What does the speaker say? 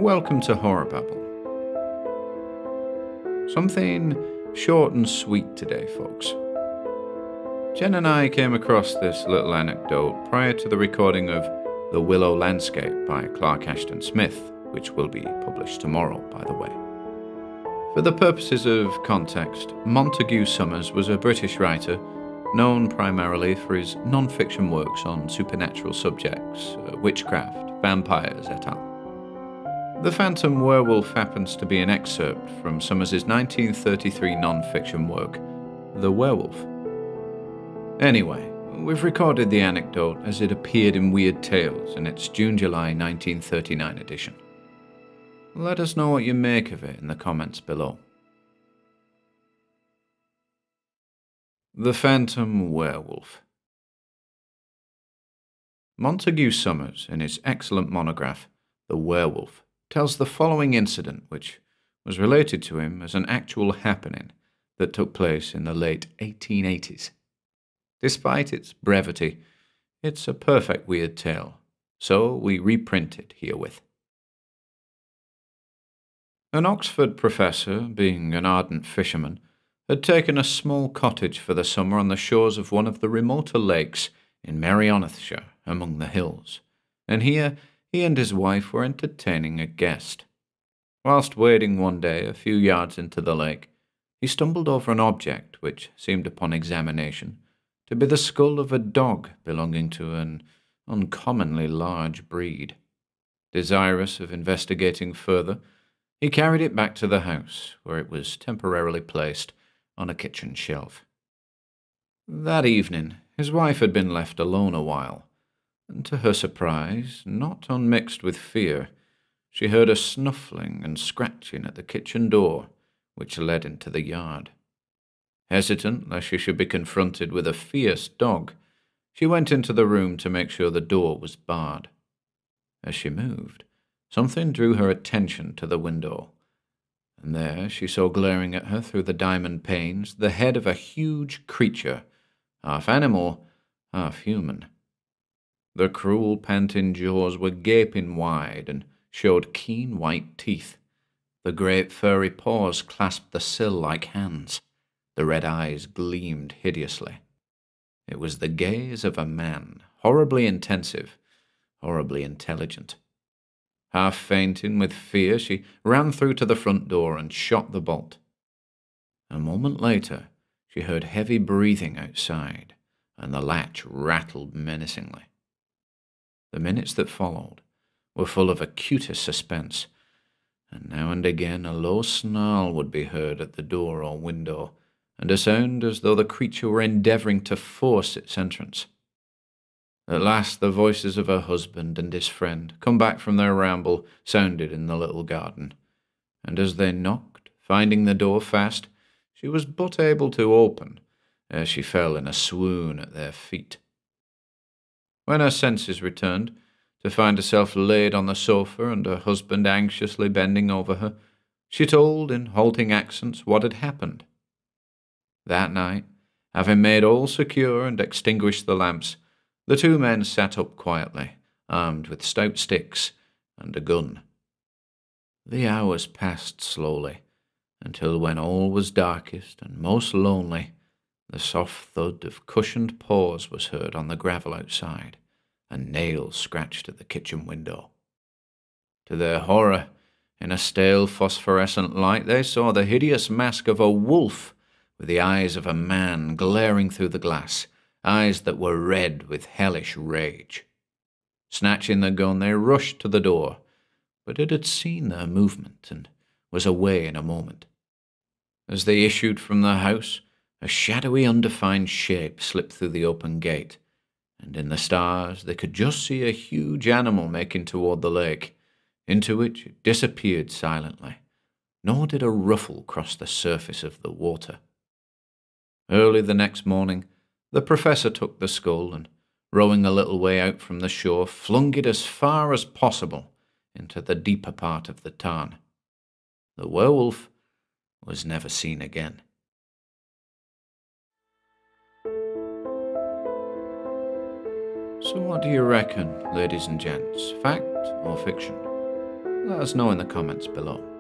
Welcome to HorrorBabble. Something short and sweet today, folks. Jen and I came across this little anecdote prior to the recording of The Willow Landscape by Clark Ashton Smith, which will be published tomorrow, by the way. For the purposes of context, Montague Summers was a British writer known primarily for his nonfiction works on supernatural subjects, witchcraft, vampires, et al. The Phantom Werewolf happens to be an excerpt from Summers' 1933 nonfiction work, The Werewolf. Anyway, we've recorded the anecdote as it appeared in Weird Tales in its June-July 1939 edition. Let us know what you make of it in the comments below. The Phantom Werewolf. Montague Summers, in his excellent monograph, The Werewolf, tells the following incident which was related to him as an actual happening that took place in the late 1880s. Despite its brevity, it's a perfect weird tale, so we reprint it herewith. An Oxford professor, being an ardent fisherman, had taken a small cottage for the summer on the shores of one of the remoter lakes in Merionethshire among the hills, and here he and his wife were entertaining a guest. Whilst wading one day a few yards into the lake, he stumbled over an object which seemed upon examination to be the skull of a dog belonging to an uncommonly large breed. Desirous of investigating further, he carried it back to the house, where it was temporarily placed on a kitchen shelf. That evening, his wife had been left alone a while, and to her surprise, not unmixed with fear, she heard a snuffling and scratching at the kitchen door, which led into the yard. Hesitant lest she should be confronted with a fierce dog, she went into the room to make sure the door was barred. As she moved, something drew her attention to the window, and there she saw glaring at her through the diamond panes the head of a huge creature, half animal, half human. The cruel, panting jaws were gaping wide and showed keen white teeth. The great furry paws clasped the sill like hands. The red eyes gleamed hideously. It was the gaze of a man, horribly intensive, horribly intelligent. Half fainting with fear, she ran through to the front door and shot the bolt. A moment later, she heard heavy breathing outside, and the latch rattled menacingly. The minutes that followed were full of acutest suspense, and now and again a low snarl would be heard at the door or window, and a sound as though the creature were endeavouring to force its entrance. At last the voices of her husband and his friend, come back from their ramble, sounded in the little garden, and as they knocked, finding the door fast, she was but able to open, ere she fell in a swoon at their feet. When her senses returned, to find herself laid on the sofa and her husband anxiously bending over her, she told in halting accents what had happened. That night, having made all secure and extinguished the lamps, the two men sat up quietly, armed with stout sticks and a gun. The hours passed slowly, until when all was darkest and most lonely, the soft thud of cushioned paws was heard on the gravel outside, and nails scratched at the kitchen window. To their horror, in a stale phosphorescent light, they saw the hideous mask of a wolf, with the eyes of a man glaring through the glass, eyes that were red with hellish rage. Snatching the gun, they rushed to the door, but it had seen their movement and was away in a moment. As they issued from the house, a shadowy, undefined shape slipped through the open gate, and in the stars they could just see a huge animal making toward the lake, into which it disappeared silently, nor did a ruffle cross the surface of the water. Early the next morning, the professor took the skull and, rowing a little way out from the shore, flung it as far as possible into the deeper part of the tarn. The werewolf was never seen again. So what do you reckon, ladies and gents? Fact or fiction? Let us know in the comments below.